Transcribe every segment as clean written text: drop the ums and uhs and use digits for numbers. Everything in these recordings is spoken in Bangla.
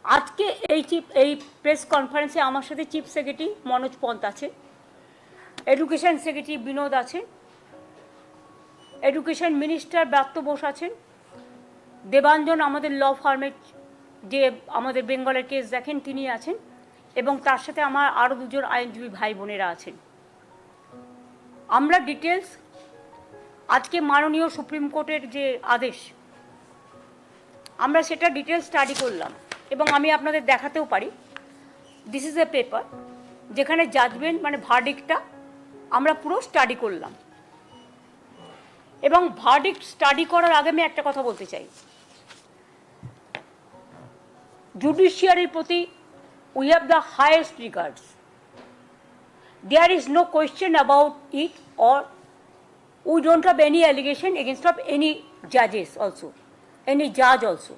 আজকে এই প্রেস কনফারেন্সে আমার সাথে চিফ সেক্রেটারি মনোজ পন্ত আছে, এডুকেশন সেক্রেটারি বিনোদ আছেন, এডুকেশন মিনিস্টার ব্রাত্য বোস আছেন, দেবাঞ্জন আমাদের ল ফার্মের যে আমাদের বেঙ্গলের কেস দেখেন তিনি আছেন, এবং তার সাথে আমার আরও দুজন আইনজীবী ভাই বোনেরা আছেন। আমরা ডিটেলস আজকে মাননীয় সুপ্রিম কোর্টের যে আদেশ আমরা সেটা ডিটেলস স্টাডি করলাম এবং আমি আপনাদের দেখাতেও পারি। দিস ইজ এ পেপার যেখানে জাজমেন্ট মানে ভার্ডিক্টটা আমরা পুরো স্টাডি করলাম। এবং ভার্ডিক্ট স্টাডি করার আগে আমি একটা কথা বলতে চাই, জুডিশিয়ারির প্রতি we have the highest regards. There is no question about it, or we don't have any allegation against of any judges also, any judge also.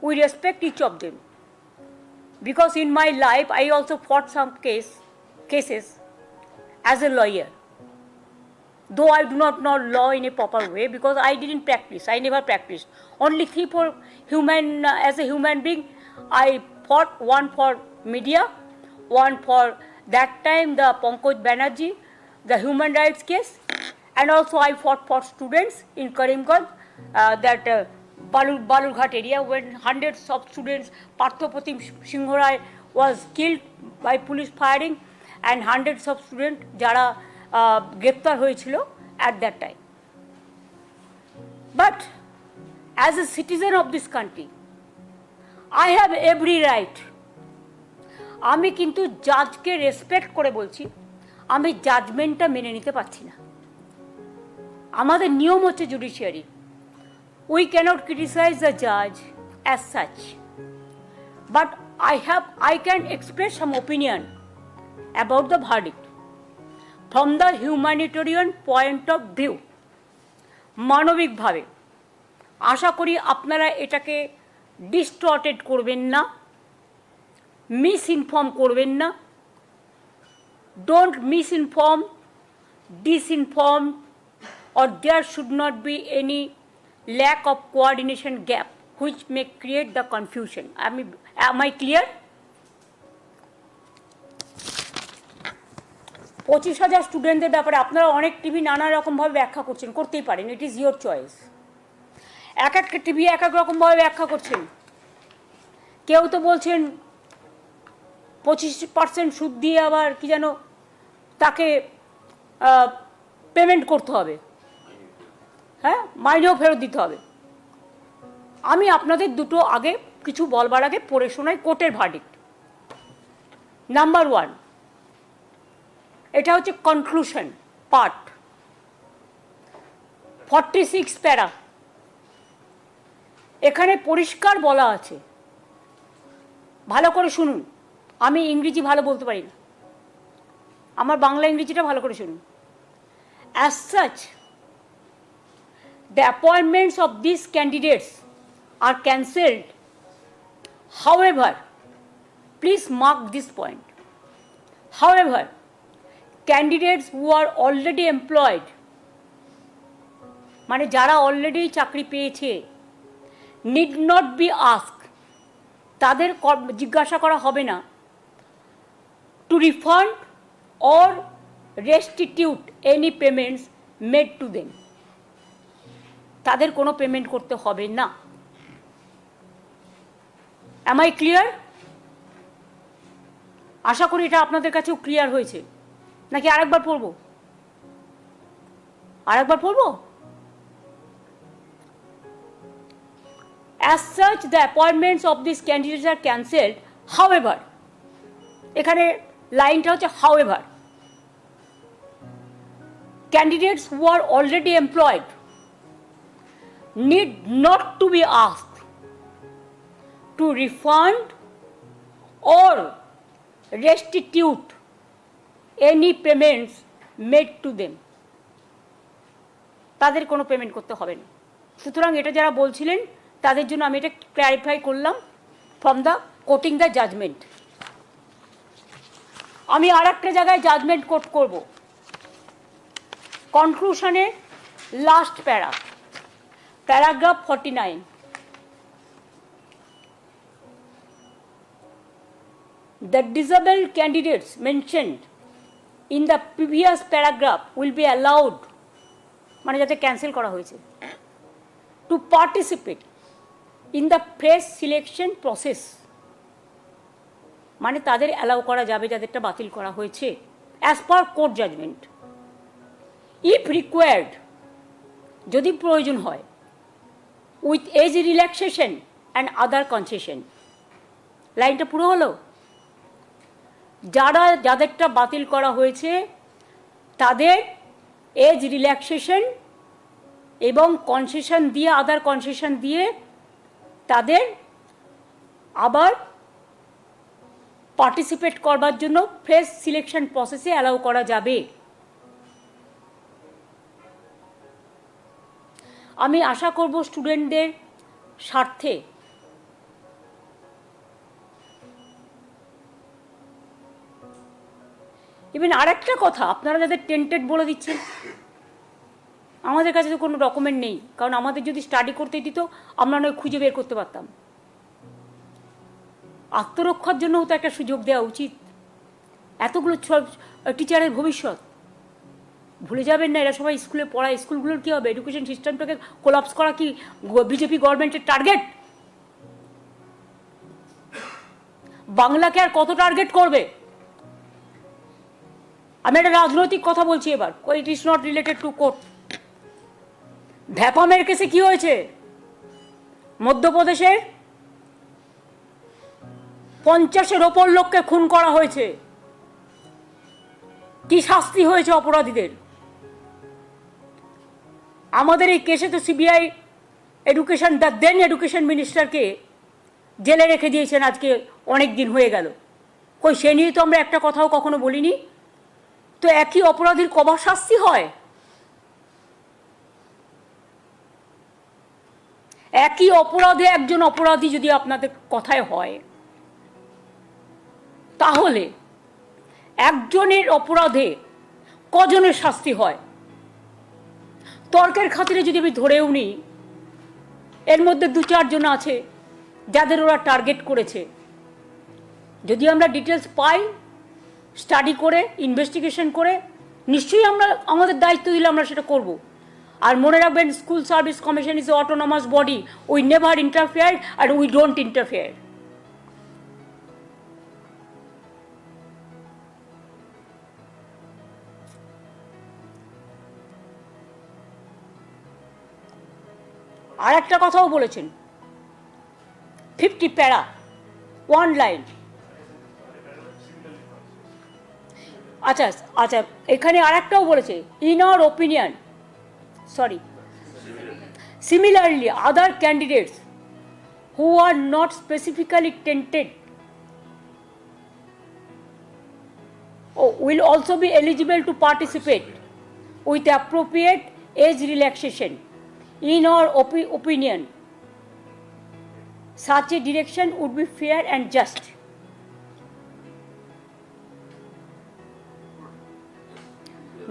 We respect each of them, because in my life I also fought some cases as a lawyer, though I do not know law in a proper way because I didn't practice. I never practiced. Only three for human, as a human being I fought, one for media, one for that time the Pankaj Banerjee, the human rights case, and also I fought for students in Karimganj, that Balurghat area, when hundreds of students, Parthopratim Singh Rai was killed by police firing, and hundreds of students jara greptar hoyechilo at that time. But as a citizen of this country, I have every right. আমি কিন্তু জাজকে রেসপেক্ট করে বলছি, আমি জাজমেন্টটা মেনে নিতে পারছি না। আমাদের নিয়ম হচ্ছে judiciary, we cannot criticise the জাজ as such, but I can express some opinion about the verdict from the humanitarian point of view, মানবিকভাবে। আশা করি আপনারা এটাকে ডিস্টর্টেড করবেন না, মিসইনফর্ম করবেন না। Don't misinform, disinform, or there should not be any lack of coordination gap which may create the confusion. Am I clear? 25,000 স্টুডেন্টদের ব্যাপারে আপনারা অনেক টিভি নানা রকমভাবে ব্যাখ্যা করছেন, করতেই পারেন, ইট ইজ ইয়োর চয়েস। এক একটা টিভি এক এক রকমভাবে ব্যাখ্যা করছেন। কেউ তো বলছেন 25% সুদ দিয়ে আবার কি যেন তাকে পেমেন্ট করতে হবে, হ্যাঁ, মাইনেও ফেরত দিতে হবে। আমি আপনাদের দুটো আগে কিছু বলবার আগে পড়ে শোনাই কোর্টের ভার্ডিক্ট। নাম্বার 1, এটা হচ্ছে কনক্লুশন পার্ট, 46 প্যারা। এখানে পরিষ্কার বলা আছে, ভালো করে শুনুন, আমি ইংরেজি ভালো বলতে পারি না, আমার বাংলা ইংরেজিটা ভালো করে শুনুন। As such the appointments of these candidates are cancelled. However, please mark this point. However, candidates who are already employed, মানে যারা অলরেডি চাকরি পেয়েছে, need not be asked, তাদের জিজ্ঞাসা করা হবে না, to refund or restitute any payments made to them. তাদের কোনো পেমেন্ট করতে হবে না। Am I clear? আশা করি এটা আপনাদের কাছেও ক্লিয়ার হয়েছে, নাকি আরেকবার পড়বো? As such, the appointments of these candidates are cancelled. However, এখানে লাইনটা হচ্ছে however, candidates who are already employed need not to be asked to refund or restitute any payments made to them. তাদের কোনো পেমেন্ট করতে হবে না। সুতরাং এটা যারা বলছিলেন তাদের জন্য আমি এটা ক্ল্যারিফাই করলাম from the quoting the judgment. আমি আর একটা জায়গায় জাজমেন্ট কোট করব, কনক্লুশনে last para, paragraph 49। The disabled candidates mentioned in the previous paragraph will be allowed, মানে যাতে ক্যান্সেল করা হয়েছে, to participate in the fresh selection process, মানে তাদের অ্যালাউ করা যাবে যাদেরটা বাতিল করা হয়েছে as per court judgment, if required, যদি প্রয়োজন হয়, with age relaxation and other concession. লাইনটা পুরো হলো, যাদেরটা বাতিল করা হয়েছে তাদের এজ রিল্যাক্সেশন এবং কনসেশন দিয়ে, আদার কনসেশন দিয়ে তাদের আবার পার্টিসিপেট করবার জন্য ফ্রেশ সিলেকশন প্রসেসে অ্যালাউ করা যাবে। আমি আশা করব স্টুডেন্টদের স্বার্থে ইভেন আরেকটা কথা, আপনারা যাদের টেন্টেড বলে দিচ্ছেন, আমাদের কাছে তো কোনো ডকুমেন্ট নেই, কারণ আমাদের যদি স্টাডি করতে দিত আমরা নয় খুঁজে বের করতে পারতাম। আত্মরক্ষার জন্যও তো একটা সুযোগ দেওয়া উচিত। এতগুলো টিচারের ভবিষ্যৎ ভুলে যাবেন না, এরা সবাই স্কুলে পড়ায়। স্কুলগুলোর কী হবে? এডুকেশন সিস্টেমটাকে কোলাপস করা কি বিজেপি গভর্নমেন্টের টার্গেট? বাংলাকে আর কত টার্গেট করবে? আমি একটা রাজনৈতিক কথা বলছি এবার, it is not related to court. ভ্যাপামের কেসে কি হয়েছে? মধ্যপ্রদেশের 50-এর ওপর লোককে খুন করা হয়েছে। কি শাস্তি হয়েছে অপরাধীদের? আমাদের এই কেসে তো CBI education, the then education মিনিস্টারকে জেলে রেখে দিয়েছেন আজকে অনেক দিন হয়ে গেল। কই সে নিয়ে তো আমরা একটা কথাও কখনো বলিনি। তো একই অপরাধীর কবার শাস্তি হয়? একই অপরাধে একজন অপরাধী যদি আপনাদের কথায় হয়, তাহলে একজনের অপরাধে কজনের শাস্তি হয়? তর্কের খাতিরে যদি আমি ধরেও নিই, এর মধ্যে 2-4 জন আছে যাদের ওরা টার্গেট করেছে। যদি আমরা ডিটেলস পাই, স্টাডি করে, ইনভেস্টিগেশন করে, নিশ্চয়ই আমরা আমাদের দায়িত্ব দিলে আমরা সেটা করব। আর মনে রাখবেন, school service commission is autonomous body, we never interfere আর উই ডোন্ট ইন্টারফেয়ার। আর একটা কথাও বলেছেন, 50 প্যারা 1 লাইন। আচ্ছা আচ্ছা, এখানে আর একটাও বলেছে, in our opinion, sorry, similarly other candidates who are not specifically tainted will also be eligible to participate with appropriate age relaxation. In our opinion, such a direction would be fair and just.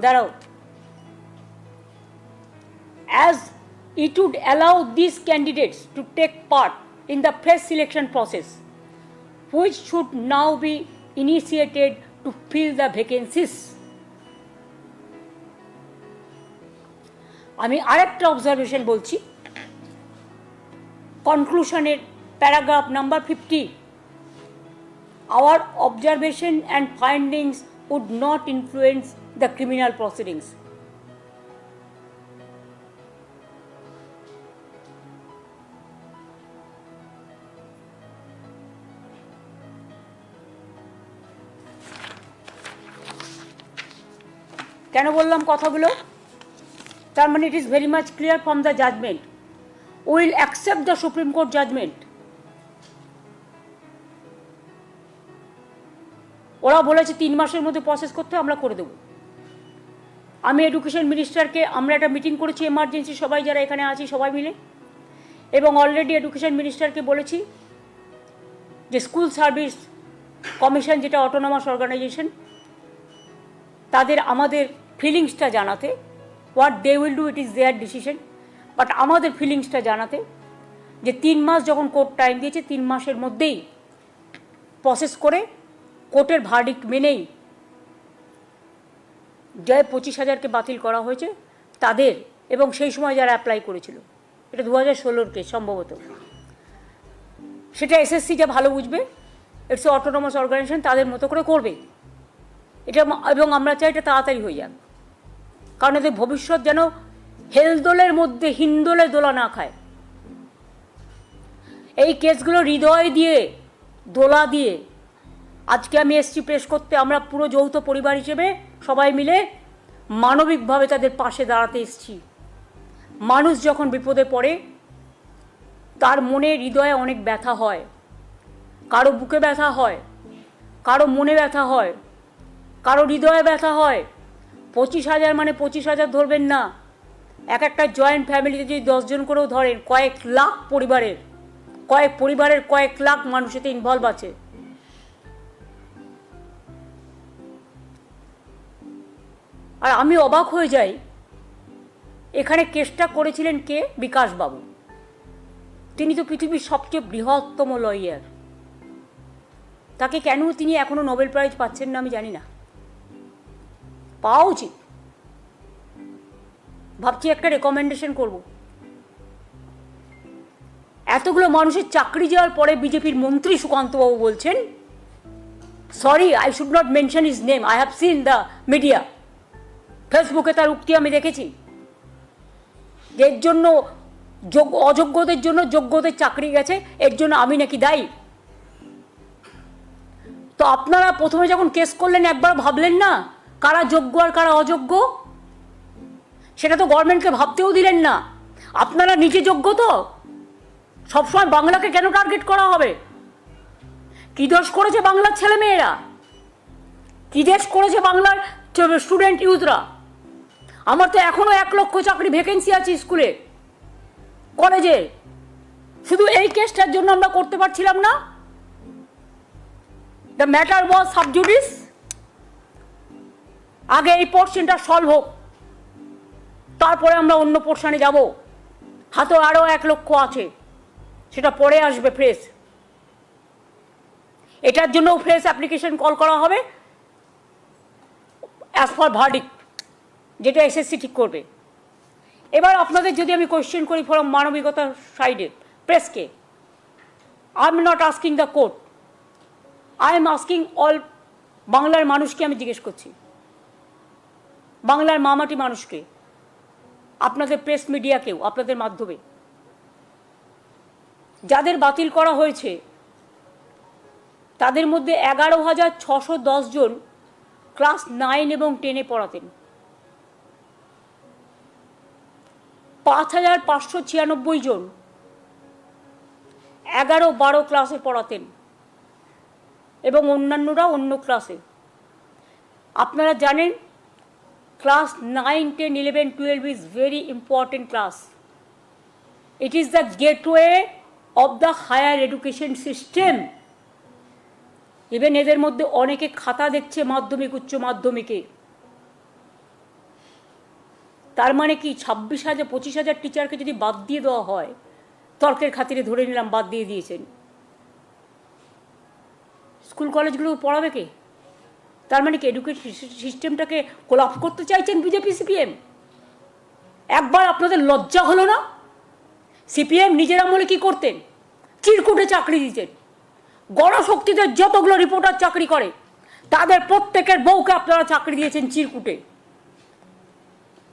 দাঁড়াও, as it would allow these candidates to take part in the fresh selection process, which should now be initiated to fill the vacancies. আমি আরেকটা অবজারভেশন বলছি, কনক্লুশনের paragraph number 50, our observation and findings would not influence the criminal proceedings. কেন বললাম কথাগুলো? তার মানে it is very much clear from the judgment, will accept the Supreme Court judgment. ওরা বলেছে 3 মাসের মধ্যে প্রসেস করতে, আমরা করে দেবো। আমি এডুকেশন মিনিস্টারকে, আমরা একটা মিটিং করেছি এমার্জেন্সি, সবাই যারা এখানে আছি সবাই মিলে, এবং অলরেডি এডুকেশন মিনিস্টারকে বলেছি যে স্কুল সার্ভিস কমিশন, যেটা অটোনমাস অর্গানাইজেশন, তাদের আমাদের ফিলিংসটা জানাতে, what they will do it is their decision, but আমাদের ফিলিংসটা জানাতে যে 3 মাস যখন কোর্ট টাইম দিয়েছে, 3 মাসের মধ্যেই প্রসেস করে কোর্টের ভার্ডিক্ট মেনেই যে 25,000কে বাতিল করা হয়েছে তাদের, এবং সেই সময় যারা অ্যাপ্লাই করেছিল, এটা 2016 কেস সম্ভবত, সেটা এসএসসি যা ভালো বুঝবে, ইটস অটোনমাস অর্গানাইজেশন, তাদের মতো করে করবে এটা, এবং আমরা চাই এটা তাড়াতাড়ি হয়ে যাক, কারণ এদের ভবিষ্যৎ যেন হেলদোলের মধ্যে হিন্দোলে দোলা না খায়। এই কেসগুলো হৃদয় দিয়ে দোলা দিয়ে আজকে আমি এসছি প্রেস করতে। আমরা পুরো যৌথ পরিবার হিসেবে সবাই মিলে মানবিকভাবে তাদের পাশে দাঁড়াতে এসছি। মানুষ যখন বিপদে পড়ে তার মনে হৃদয়ে অনেক ব্যথা হয়, কারো বুকে ব্যথা হয়, কারো মনে ব্যথা হয়, কারো হৃদয়ে ব্যথা হয়। 25,000 মানে 25,000 ধরবেন না, এক একটা জয়েন্ট ফ্যামিলিতে যদি 10 জন করেও ধরেন, কয়েক লাখ পরিবারের কয়েক লাখ মানুষ এতে ইনভলভ আছে। আর আমি অবাক হয়ে যাই, এখানে কেসটা করেছিলেন কে? বিকাশবাবু। তিনি তো পৃথিবীর সবচেয়ে বৃহত্তম লয়ার। তাকে কেন তিনি এখনো নোবেল প্রাইজ পাচ্ছেন না আমি জানি না, পাওয়া উচিত। ভাবছি একটা রেকমেন্ডেশন করব। এতগুলো মানুষের চাকরি যাওয়ার পরে বিজেপির মন্ত্রী সুকান্তবাবু বলছেন, sorry I should not mention his name, I have seen the media, ফেসবুকে তার উক্তি আমি দেখেছি, এর জন্য অযোগ্যদের জন্য যোগ্যদের চাকরি গেছে, এর জন্য আমি নাকি দায়ী। তো আপনারা প্রথমে যখন কেস করলেন একবার ভাবলেন না কারা যোগ্য আর কারা অযোগ্য? সেটা তো গভর্নমেন্টকে ভাবতেও দিলেন না। আপনারা নিজে যোগ্য তো? সবসময় বাংলাকে কেন টার্গেট করা হবে? কি দোষ করেছে বাংলার ছেলেমেয়েরা? কি দেশ করেছে বাংলার স্টুডেন্ট ইউথরা? আমার তো এখনো 1 লক্ষ চাকরি ভ্যাকেন্সি আছে স্কুলে, কলেজে। শুধু এই কেসটার জন্য আমরা করতে পারছিলাম না? The matter was sub judice. আগে এই পোর্শনটা সলভ হোক, তারপরে আমরা অন্য পোর্শনে যাব। হাতে আরও 1 লক্ষ আছে, সেটা পরে আসবে ফ্রেশ। এটার জন্যও ফ্রেশ অ্যাপ্লিকেশন কল করা হবে অ্যাজ পার ভার্ডিক্ট, যেটা এসএসসি ঠিক করবে। এবার আপনাদের যদি আমি কোয়েশ্চেন করি ফ্রম মানবিকতার সাইডে প্রেসকে, I am not asking the court, I am asking all বাংলার মানুষকে আমি জিজ্ঞেস করছি, বাংলার মামাটি মানুষকে, আপনাদের প্রেস মিডিয়াকেও, আপনাদের মাধ্যমে যাদের বাতিল করা হয়েছে তাদের মধ্যে 11,610 জন ক্লাস 9 এবং 10-এ পড়াতেন, 5,596 জন 11-12 ক্লাসে পড়াতেন এবং অন্যান্যরা অন্য ক্লাসে। আপনারা জানেন class 9, 10, 11, 12 is very important class. It is the gateway of the higher education system. Even এদের মধ্যে অনেকে খাতা দেখছে মাধ্যমিক উচ্চ মাধ্যমিকে। তার মানে কি 26,000 25,000 টিচারকে যদি বাদ দিয়ে দেওয়া হয়, তর্কের খাতিরে ধরে নিলাম বাদ দিয়ে দিয়েছেন, স্কুল কলেজগুলো পড়াবে কে? তার মানে কি এডুকেশন সিস্টেমটাকে কোলাপস করতে চাইছেন বিজেপি সিপিএম? একবার আপনাদের লজ্জা হলো না? সিপিএম নিজের আমলে কি করতেন? চিরকুটে চাকরি দিতেন। গণশক্তিদের যতগুলো রিপোর্টার চাকরি করে তাদের প্রত্যেকের বউকে আপনারা চাকরি দিয়েছেন চিরকুটে।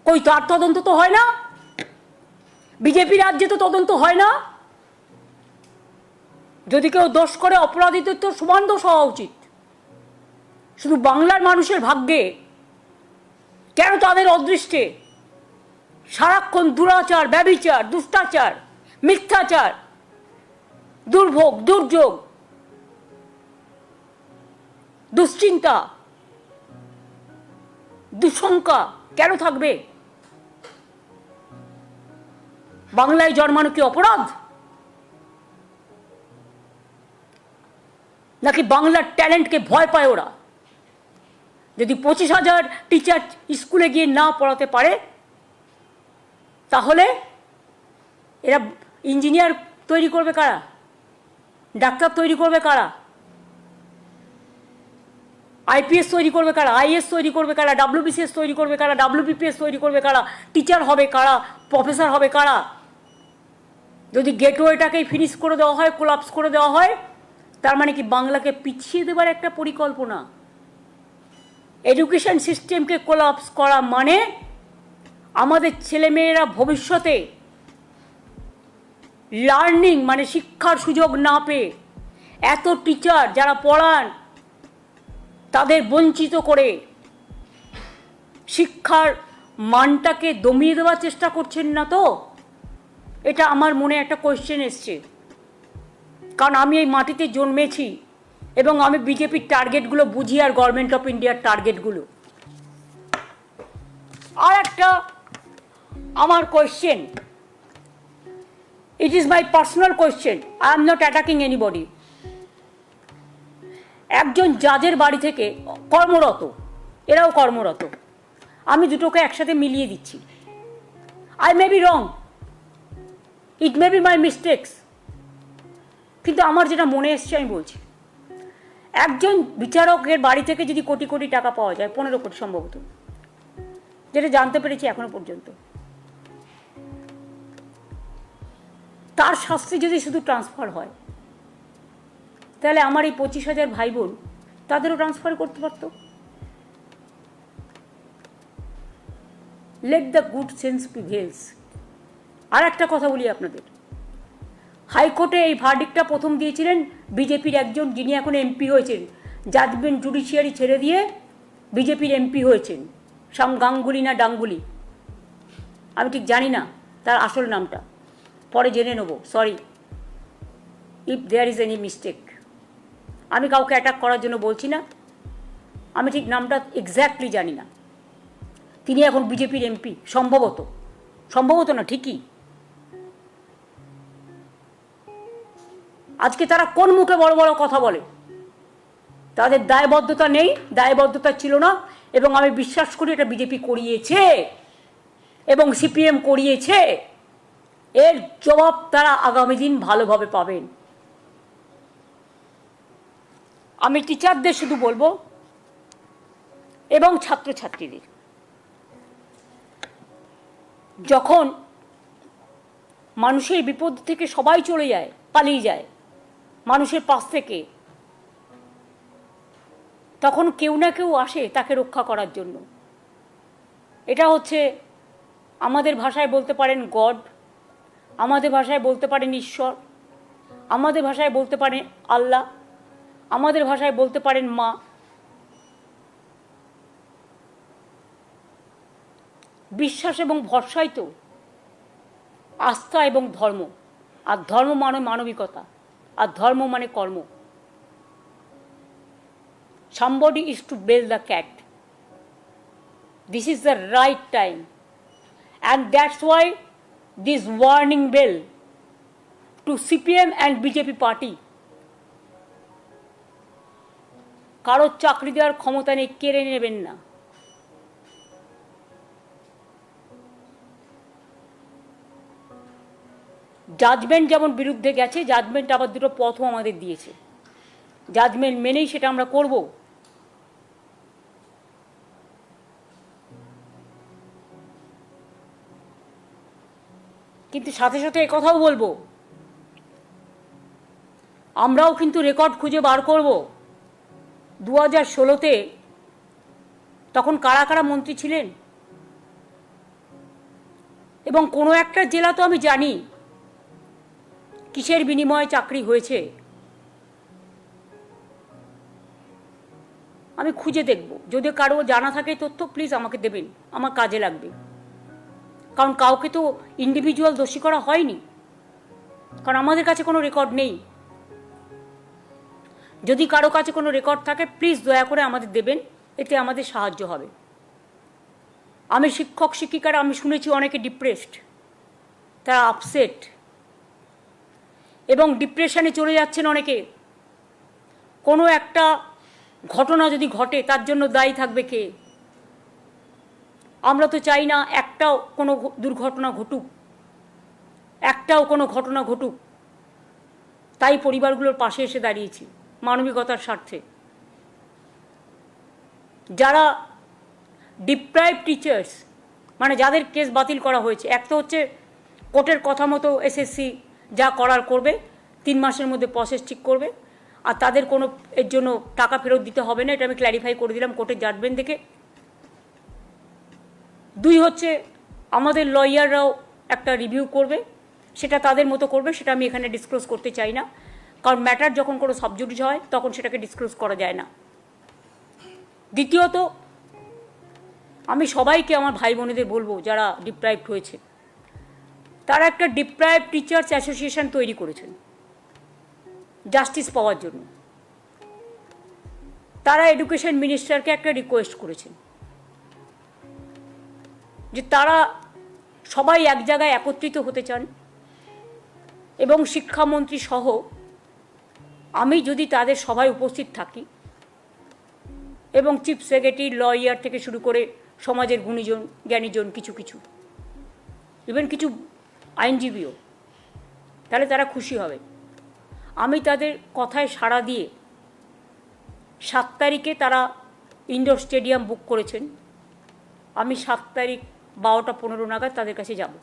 কই তার তদন্ত তো হয় না? বিজেপি রাজ্যে তো তদন্ত হয় না। যদি কেউ দোষ করে অপরাধীদের তো সমান দোষ হওয়া উচিত। শুধু বাংলার মানুষের ভাগ্যে কেন তাদের অদৃষ্টে সারাক্ষণ দুরাচার, ব্যভিচার, দুষ্টাচার, মিথ্যাচার, দুর্ভোগ, দুর্যোগ, দুশ্চিন্তা, দুঃশঙ্কা কেন থাকবে? বাংলায় জন্মানো কি অপরাধ? নাকি বাংলার ট্যালেন্টকে ভয় পায় ওরা? যদি 25,000 টিচার স্কুলে গিয়ে না পড়াতে পারে তাহলে এরা ইঞ্জিনিয়ার তৈরি করবে কারা? ডাক্তার তৈরি করবে কারা? আইপিএস তৈরি করবে কারা, আইএস তৈরি করবে কারা, ডাব্লিউবিসিএস তৈরি করবে কারা, ডাব্লিউবিপিএস তৈরি করবে কারা, টিচার হবে কারা, প্রফেসর হবে কারা? যদি গেটওয়েটাকেই ফিনিশ করে দেওয়া হয়, কোলাপস করে দেওয়া হয়, তার মানে কি বাংলাকে পিছিয়ে দেবার একটা পরিকল্পনা? এডুকেশন সিস্টেমকে কোলাপস করা মানে আমাদের ছেলেমেয়েরা ভবিষ্যতে লার্নিং মানে শিক্ষার সুযোগ না পেয়ে এত টিচার যারা পড়ান তাদের বঞ্চিত করে শিক্ষার মানটাকে দমিয়ে দেওয়ার চেষ্টা করছেন না তো? এটা আমার মনে একটা কোয়েশ্চেন এসছে, কারণ আমি এই মাটিতে জন্মেছি এবং আমি বিজেপির টার্গেটগুলো বুঝি আর গভর্নমেন্ট অফ ইন্ডিয়ার টার্গেটগুলো। আর একটা আমার question, it is my personal question, I am not attacking anybody. একজন জাজের বাড়ি থেকে কর্মরত, এরাও কর্মরত, আমি দুটোকে একসাথে মিলিয়ে দিচ্ছি। I may be wrong, it may be my mistakes, কিন্তু আমার যেটা মনে এসছে আমি বলছি। একজন বিচারকের বাড়ি থেকে যদি কোটি কোটি টাকা পাওয়া যায়, 15 কোটি সম্ভবত, যেটা জানতে পেরেছি এখনো পর্যন্ত, তার শাস্তি যদি শুধু ট্রান্সফার হয়, তাহলে আমার এই 25,000 ভাই বোন তাদেরও ট্রান্সফার করতে পারতো। Let the good sense prevails. আর একটা কথা বলি আপনাদের, হাইকোর্টে এই ভার্ডিক্টটা প্রথম দিয়েছিলেন বিজেপির একজন, যিনি এখন এমপি হয়েছেন, জাজমেন্ট জুডিশিয়ারি ছেড়ে দিয়ে বিজেপির এমপি হয়েছেন, সাম গাঙ্গুলি না ডাঙ্গুলি, আমি ঠিক জানি না তার আসল নামটা, পরে জেনে নেব। Sorry if there is any mistake. আমি কাউকে অ্যাটাক করার জন্য বলছি না, আমি ঠিক নামটা এক্স্যাক্টলি জানি না। তিনি এখন বিজেপির এমপি সম্ভবত, সম্ভবত না ঠিকই। আজকে তারা কোন মুখে বড় বড় কথা বলে? তাদের দায়বদ্ধতা নেই, দায়বদ্ধতা ছিল না, এবং আমি বিশ্বাস করি এটা বিজেপি করিয়েছে এবং সিপিএম করিয়েছে। এর জবাব তারা আগামী দিন ভালোভাবে পাবেন। আমি টিচারদের শুধু বলবো এবং ছাত্রছাত্রীদের, যখন মানুষের বিপদ থেকে সবাই চলে যায়, পালিয়ে যায় মানুষের পাশ থেকে, তখন কেউ না কেউ আসে তাকে রক্ষা করার জন্য। এটা হচ্ছে আমাদের ভাষায় বলতে পারেন গড, আমাদের ভাষায় বলতে পারেন ঈশ্বর, আমাদের ভাষায় বলতে পারেন আল্লাহ, আমাদের ভাষায় বলতে পারেন মা। বিশ্বাস এবং ভরসাই তো আস্থা এবং ধর্ম, আর ধর্ম মানে মানবিকতা, আর ধর্ম মানে কর্ম। Somebody is to bail the cat. This is the right time, and that's why this warning bell to CPM and BJP party. কারো চাকরি দেওয়ার ক্ষমতা নেই, কেড়ে নেবেন না। জাজমেন্ট যেমন বিরুদ্ধে গেছে, জাজমেন্ট আবার দুটো পথও আমাদের দিয়েছে, জাজমেন্ট মেনেই সেটা আমরা করব। কিন্তু সাথে সাথে একথাও বলবো, আমরাও কিন্তু রেকর্ড খুঁজে বার করব 2016-তে তখন কারা কারা মন্ত্রী ছিলেন, এবং কোনো একটা জেলা তো আমি জানি কিসের বিনিময়ে চাকরি হয়েছে। আমি খুঁজে দেখব, যদি কারো জানা থাকে তথ্য প্লিজ আমাকে দেবেন, আমার কাজে লাগবে। কারণ কাউকে তো ইন্ডিভিজুয়াল দোষী করা হয়নি, কারণ আমাদের কাছে কোনো রেকর্ড নেই। যদি কারো কাছে কোনো রেকর্ড থাকে প্লিজ দয়া করে আমাদের দেবেন, এতে আমাদের সাহায্য হবে। আমি শিক্ষক শিক্ষিকারা, আমি শুনেছি অনেকে ডিপ্রেসড, তারা আপসেট এবং ডিপ্রেশনে চলে যাচ্ছেন অনেকে। কোনো একটা ঘটনা যদি ঘটে তার জন্য দায়ী থাকবে কে? আমরা তো চাই না একটাও কোনো দুর্ঘটনা ঘটুক, একটাও কোনো ঘটনা ঘটুক। তাই পরিবারগুলোর পাশে এসে দাঁড়িয়েছি মানবিকতার স্বার্থে। যারা ডিপ্রাইভ টিচার্স, মানে যাদের কেস বাতিল করা হয়েছে, এক তো হচ্ছে কোর্টের কথা মতো এসএসসি যা করার করবে, 3 মাসের মধ্যে প্রসেস ঠিক করবে, আর তাদের কোনো এর জন্য টাকা ফেরত দিতে হবে না, এটা আমি ক্ল্যারিফাই করে দিলাম কোর্টের জাজমেন্ট দেখে। 2 হচ্ছে আমাদের লয়াররাও একটা রিভিউ করবে, সেটা তাদের মতো করবে, সেটা আমি এখানে ডিসক্লোজ করতে চাই না, কারণ ম্যাটার যখন কোনো সাবজুডিস হয় তখন সেটাকে ডিসক্লোজ করা যায় না। দ্বিতীয়ত, আমি সবাইকে আমার ভাই বোনেদের বলবো যারা ডিপ্রাইভড হয়েছে, তারা একটা ডিপ্রাইভ টিচার্স অ্যাসোসিয়েশন তৈরি করেছেন জাস্টিস পাওয়ার জন্য। তারা এডুকেশন মিনিস্টারকে একটা রিকোয়েস্ট করেছেন যে তারা সবাই এক জায়গায় একত্রিত হতে চান, এবং শিক্ষামন্ত্রী সহ আমি যদি তাদের সভায় উপস্থিত থাকি, এবং চিফ সেক্রেটারি, লয়ার থেকে শুরু করে সমাজের গুণীজন জ্ঞানীজন, কিছু ইভেন কিছু আইনজীবীও, তাহলে তারা খুশি হবে। আমি তাদের কথায় সাড়া দিয়ে 7 তারিখে তারা ইনডোর স্টেডিয়াম বুক করেছেন। আমি 7 তারিখ 12টা 15 নাগাদ তাদের কাছে যাব,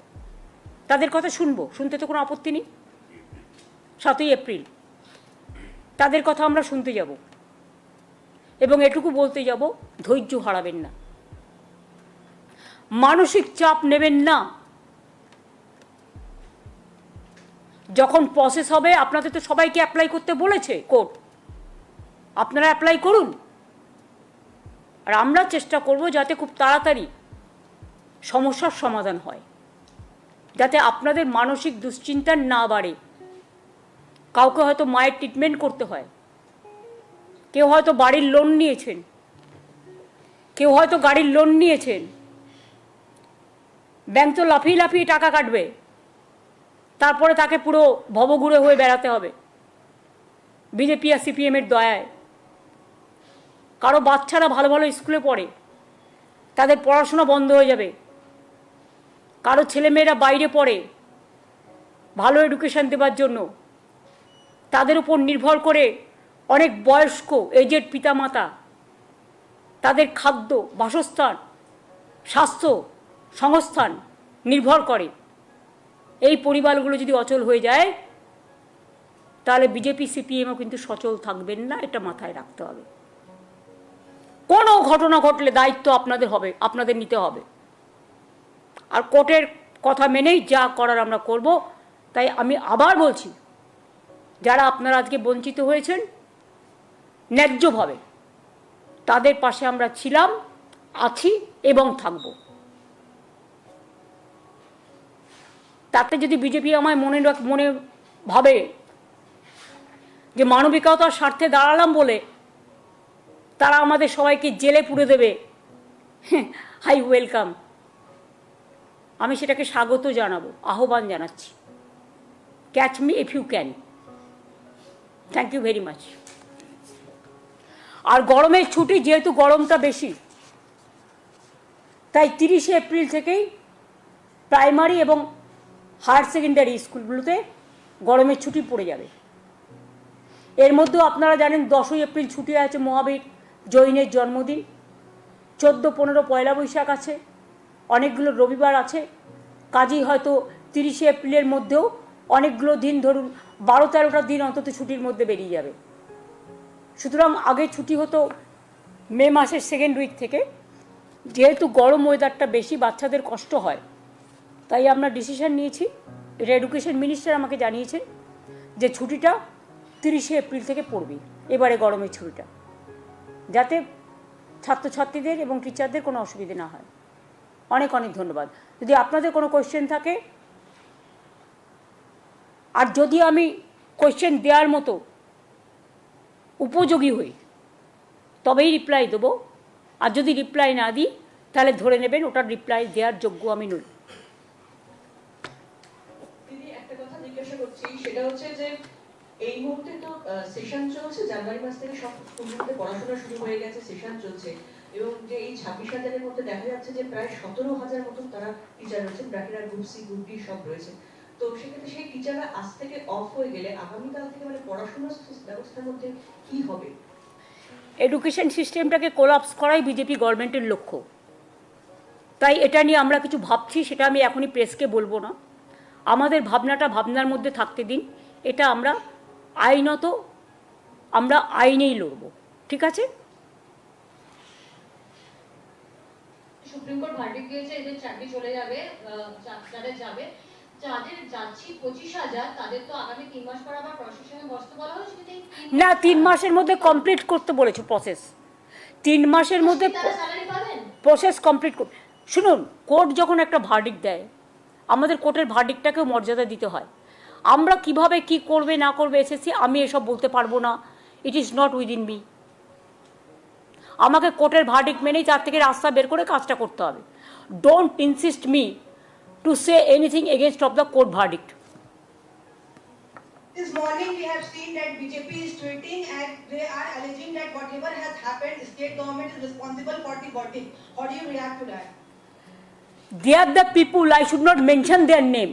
তাদের কথা শুনবো, শুনতে তো কোনো আপত্তি নেই। 7ই এপ্রিল তাদের কথা আমরা শুনতে যাব, এবং এটুকু বলতে যাব, ধৈর্য হারাবেন না, মানসিক চাপ নেবেন না। যখন প্রসেস হবে, আপনাদের তো সবাইকে অ্যাপ্লাই করতে বলেছে কোর্ট, আপনারা অ্যাপ্লাই করুন, আর আমরা চেষ্টা করব যাতে খুব তাড়াতাড়ি সমস্যার সমাধান হয়, যাতে আপনাদের মানসিক দুশ্চিন্তা না বাড়ে। কাউকে হয়তো মায়ের ট্রিটমেন্ট করতে হয়, কেউ হয়তো বাড়ির লোন নিয়েছেন, কেউ হয়তো গাড়ির লোন নিয়েছেন, ব্যাংক তো লাফিয়ে লাফিয়ে টাকা কাটবে, তারপরে তাকে পুরো ভবঘুরে হয়ে বেড়াতে হবে বিজেপি আর সিপিএমের দয়ায়। কারো বাচ্চারা ভালো ভালো স্কুলে পড়ে, তাদের পড়াশোনা বন্ধ হয়ে যাবে। কারো ছেলেমেয়েরা বাইরে পড়ে, ভালো এডুকেশন দেওয়ার জন্য তাদের উপর নির্ভর করে অনেক বয়স্ক এজেড পিতামাতা, তাদের খাদ্য, বাসস্থান, স্বাস্থ্য, সংস্থান নির্ভর করে। এই পরিবারগুলো যদি অচল হয়ে যায়, তাহলে বিজেপি সিপিএমও কিন্তু সচল থাকবেন না, এটা মাথায় রাখতে হবে। কোনো ঘটনা ঘটলে দায়িত্ব আপনাদের হবে, আপনাদের নিতে হবে, আর কোর্টের কথা মেনেই যা করার আমরা করব। তাই আমি আবার বলছি, যারা আপনারা আজকে বঞ্চিত হয়েছেন ন্যায্যভাবে, তাদের পাশে আমরা ছিলাম, আছি এবং থাকব। তাতে যদি বিজেপি আমায় মনে ভাবে যে মানবিকতার স্বার্থে দাঁড়ালাম বলে তারা আমাদের সবাইকে জেলে পুরে দেবে, হাই ওয়েলকাম, আমি সেটাকে স্বাগত জানাবো, আহ্বান জানাচ্ছি। Catch me if you can. Thank you very much. আর গরমের ছুটি, যেহেতু গরমটা বেশি, তাই 30শে এপ্রিল থেকেই প্রাইমারি এবং হায়ার সেকেন্ডারি স্কুলগুলোতে গরমের ছুটি পড়ে যাবে। এর মধ্যেও আপনারা জানেন 10ই এপ্রিল ছুটি আছে, মহাবীর জৈনের জন্মদিন। 14-15 পয়লা বৈশাখ আছে, অনেকগুলো রবিবার আছে, কাজেই হয়তো 30শে এপ্রিলের মধ্যেও অনেকগুলো দিন, ধরুন 12-13টা দিন অন্তত ছুটির মধ্যে বেরিয়ে যাবে। সুতরাং আগে ছুটি হতো মে মাসের 2nd উইক থেকে। যেহেতু গরম ওয়েদারটা বেশি, বাচ্চাদের কষ্ট হয়, তাই আমরা ডিসিশন নিয়েছি, এটা এডুকেশন মিনিস্টার আমাকে জানিয়েছেন, যে ছুটিটা 30শে এপ্রিল থেকে পড়বে এবারে গরমের ছুটিটা, যাতে ছাত্রছাত্রীদের এবং টিচারদের কোনো অসুবিধে না হয়। অনেক অনেক ধন্যবাদ। যদি আপনাদের কোনো কোয়েশ্চেন থাকে, আর যদি আমি কোয়েশ্চেন দেওয়ার মতো উপযোগী হই, তবেই রিপ্লাই দেবো, আর যদি রিপ্লাই না দিই তাহলে ধরে নেবেন ওটার রিপ্লাই দেওয়ার যোগ্য আমি নই। একটা কথা জিজ্ঞাসা করছি, সেটা হচ্ছে যে এই মুহূর্তে তো সেশন চলছে, জানুয়ারি মাস থেকে সব স্কুলগুলোতে পড়াশোনা শুরু হয়ে গেছে, সেশন চলছে, এবং যে এই 26,000-এর মধ্যে দেখা যাচ্ছে যে প্রায় 17,000 মতন তারা টিচার রয়েছেন, বাকিরা গ্রুপ সি গ্রুপ ডি সব রয়েছে। তো সেক্ষেত্রে সেই টিচাররা আজ থেকে অফ হয়ে গেলে আগামীকাল থেকে মানে পড়াশোনার ব্যবস্থার মধ্যে কি হবে? এডুকেশন সিস্টেমটাকে কোলাপস করাই বিজেপি গভর্নমেন্টের লক্ষ্য। তাই এটা নিয়ে আমরা কিছু ভাবছি, সেটা আমি এখনই প্রেসকে বলবো না। আমাদের ভাবনাটা ভাবনার মধ্যে থাকতে দিন। এটা আমরা আইনত আমরা আইনেই লড়ব, ঠিক আছে? সুপ্রিম কোর্ট ভার্ডিক্ট দিয়েছে এদের চাকরি চলে যাবে, যাদের যাবে, যাদের যাচ্ছি 25,000 তাদের তো আগামী 3 মাস পর আবার প্রশাসনে বসতে বলা হয়েছে, কিন্তু না, 3 মাসের মধ্যে কমপ্লিট করতে বলেছে প্রসেস। 3 মাসের মধ্যে তারা স্যালারি পাবেন। প্রসেস কমপ্লিট করতে। শুনুন, কোর্ট যখন একটা ভার্ডিক্ট দেয়, আমাদের কোর্টের ভার্ডিক্টটাকেও মর্যাদা দিতে হয়। আমরা কিভাবে কি করবে না করবে এসেছি আমি এসব বলতে পারবো না। ইট ইজ নট উইদিন মি। আমাকে কোর্টের ভার্ডিক্ট মেনেই তার থেকে রাস্তা বের করে কাজটা করতে হবে। Don't insist me to say anything against of the court verdict. This morning we have seen that BJP is tweeting and they are alleging that whatever has happened, state government is responsible for the verdict. How do you react to that? They are the people, I should not mention their name.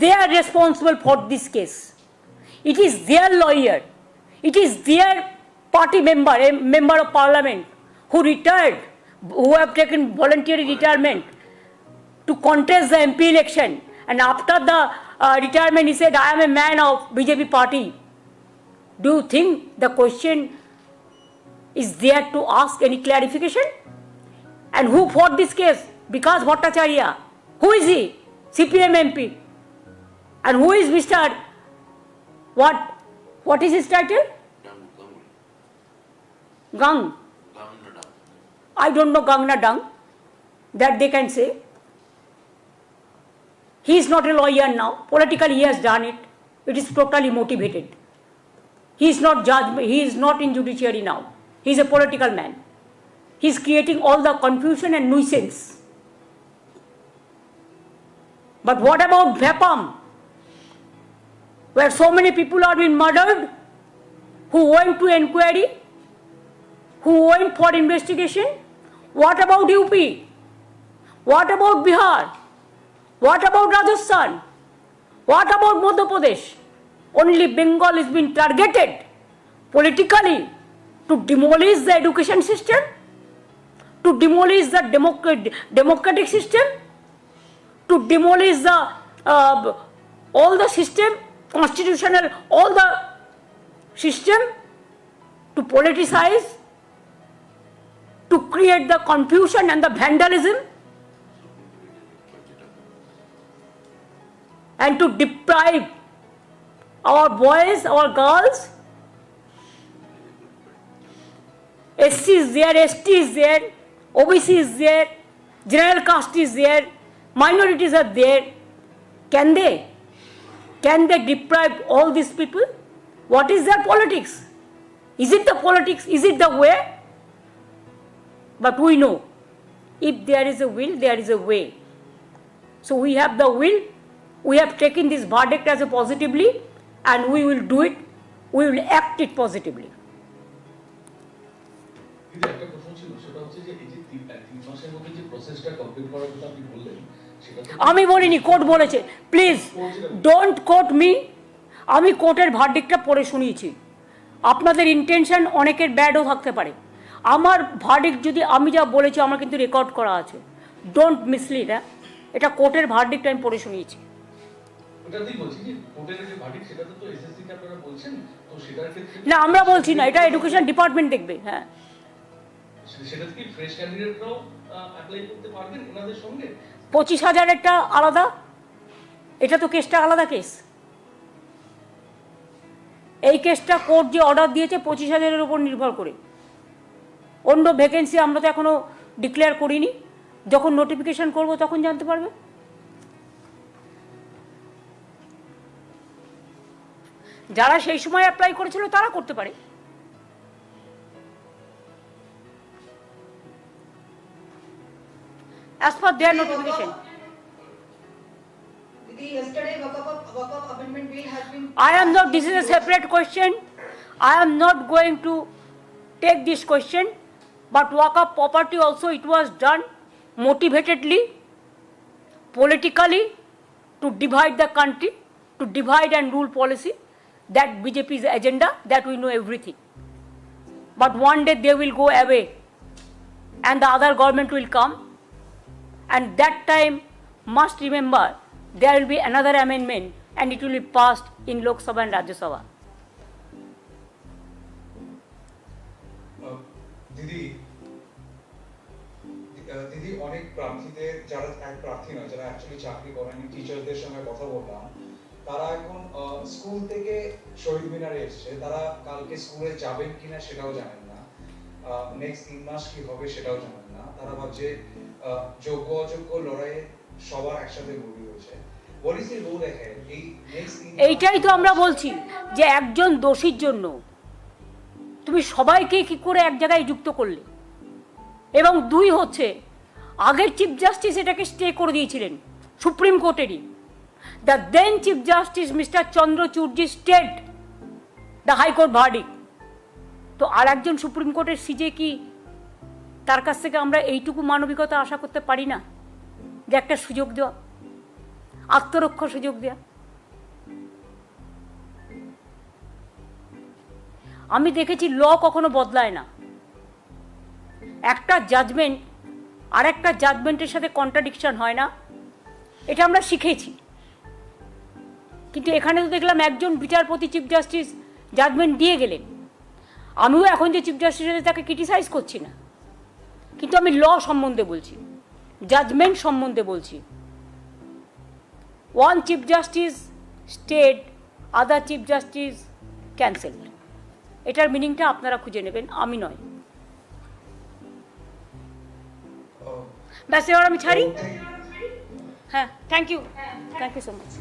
They are responsible for this case. It is their lawyer, it is their party member, a member of parliament who retired, who have taken voluntary retirement to contest the MP election, and after the retirement he said, I am a man of BJP party. Do you think the question is there to ask any clarification? And who fought this case? Vikas Bhattacharya. Who is he? CPM MP. And who is Mr. What is his title? Gang. I don't know Gang na Dung. That they can say. He is not a lawyer now. Politically he has done it. It is totally motivated. He is not judge. He is not in judiciary now. He is a political man. He is creating all the confusion and nuisance. But what about Bhepam, where so many people are being murdered, who went to inquiry, who went for investigation? What about UP? What about Bihar? What about Rajasthan? What about Madhya Pradesh? Only Bengal is being targeted politically to demolish the education system, to demolish the democratic system, to demolish the all the system, constitutional, all the system, to politicize, to create the confusion and the vandalism, and to deprive our boys, our girls. SC is there, ST is there, OBC is there, general caste is there, minorities are there. Can they deprive all these people? What is their politics? Is it the politics? Is it the way? But we know, if there is a will, there is a way. So we have the will, we have taken this verdict as a positively, and we will do it, we will act it positively. কিন্তু একটা প্রশ্ন ছিল, সেটা হচ্ছে যে এই যে 3 মাসের মধ্যে যে প্রসেসটা কমপ্লিট করার কথা আপনি বললেন, সেটা তো আমি বলিনি, কোর্ট বলেছে। Please don't quote me. আমি কোর্টের ভার্ডিক্টটা পড়ে শুনিয়েছি। আপনাদের ইন্টেনশন অনেকের ব্যাডও থাকতে পারে। আমার ভার্ডিক্ট যদি আমি যা বলেছি আমার কিন্তু রেকর্ড করা আছে। Don't mislead. এটা কোর্টের ভার্ডিক্ট আমি পড়ে শুনিয়েছি। ওটাতেই বলছি যে কোর্টের যে ভার্ডিক্ট, সেটা তো এসএসসি কে আপনারা বলছেন, তো সেটার ক্ষেত্রে না, আমরা বলছি না, এটা এডুকেশন ডিপার্টমেন্ট দেখবে। হ্যাঁ, সেটাতে কি ফ্রেশ ক্যান্ডিডেটরাও অ্যাপ্লাই করতে পারবেন ওনাদের সঙ্গে? 25,000-এরটা আলাদা, এটা তো কেসটা আলাদা কেস। এই কেসটা কোর্ট যে অর্ডার দিয়েছে 25,000-এর উপর নির্ভর করে। অন্য ভ্যাকেন্সি আমরা তো এখনো ডিক্লেয়ার করিনি। যখন নোটিফিকেশন করব তখন জানতে পারবে। যারা সেই সময় অ্যাপ্লাই করেছিল তারা করতে পারে। As per their notification. The yesterday Waqf amendment bill has been. I am not, this is a separate question. I am not going to take this question, but Waqf property also, it was done motivatedly, politically, to divide the country, to divide and rule policy. That BJP's agenda, that we know everything. but one day they will go away and the other government will come, and that time must remember there will be another amendment and it will be passed in Lok Sabha and Rajya Sabha. দিদি দিদি অনেক প্রার্থীদের যারা এক প্রার্থী নয়, যারা অ্যাকচুয়ালি চাকরি করেন, টিচারদের সঙ্গে কথা বললাম, তারা এখন স্কুল থেকে শহীদ মিনারে এসছে, তারা কালকে স্কুলে যাবেন কিনা সেটাও জানেন না, নেক্সট 3 মাস কি হবে সেটাও জানেন না। তারা ভাবছে যোগ্য অযোগ্য লড়াইয়ে সবার একসাথে গড়ে রয়েছে। What is the road ahead? এই নেক্সট এইটাই তো আমরা বলছি যে একজন দোষীর জন্য তুমি সবাইকে কি করে এক জায়গায় যুক্ত করলে। এবং 2 হচ্ছে, আগের চিফ জাস্টিস এটাকে স্টে করে দিয়েছিলেন সুপ্রিম কোর্টেরই। The then chief justice mister চন্দ্রচূড়জি স্টেড দ্য হাইকোর্ট ভার্ডিক্ট। তো আর একজন সুপ্রিম কোর্টের সিজে কি তার কাছ থেকে আমরা এইটুকু মানবিকতা আশা করতে পারি না যে একটা সুযোগ দেওয়া, আত্মরক্ষা সুযোগ দেওয়া? আমি দেখেছি ল কখনো বদলায় না। একটা জাজমেন্ট আর একটা জাজমেন্টের সাথে কন্ট্রাডিকশন হয় না, এটা আমরা শিখেছি। কিন্তু এখানে তো দেখলাম একজন বিচারপতি চিফ জাস্টিস জাজমেন্ট দিয়ে গেলেন। আমিও এখন যে চিফ জাস্টিস আছে তাকে ক্রিটিসাইজ করছি না, কিন্তু আমি ল সম্বন্ধে বলছি, জাজমেন্ট সম্বন্ধে বলছি। ওয়ান চিফ জাস্টিস স্টেড, আদার চিফ জাস্টিস ক্যান্সেলড। এটার মিনিংটা আপনারা খুঁজে নেবেন, আমি নয়। ব্যাস, এবার আমি ছাড়ি। হ্যাঁ, থ্যাংক ইউ সো মাচ।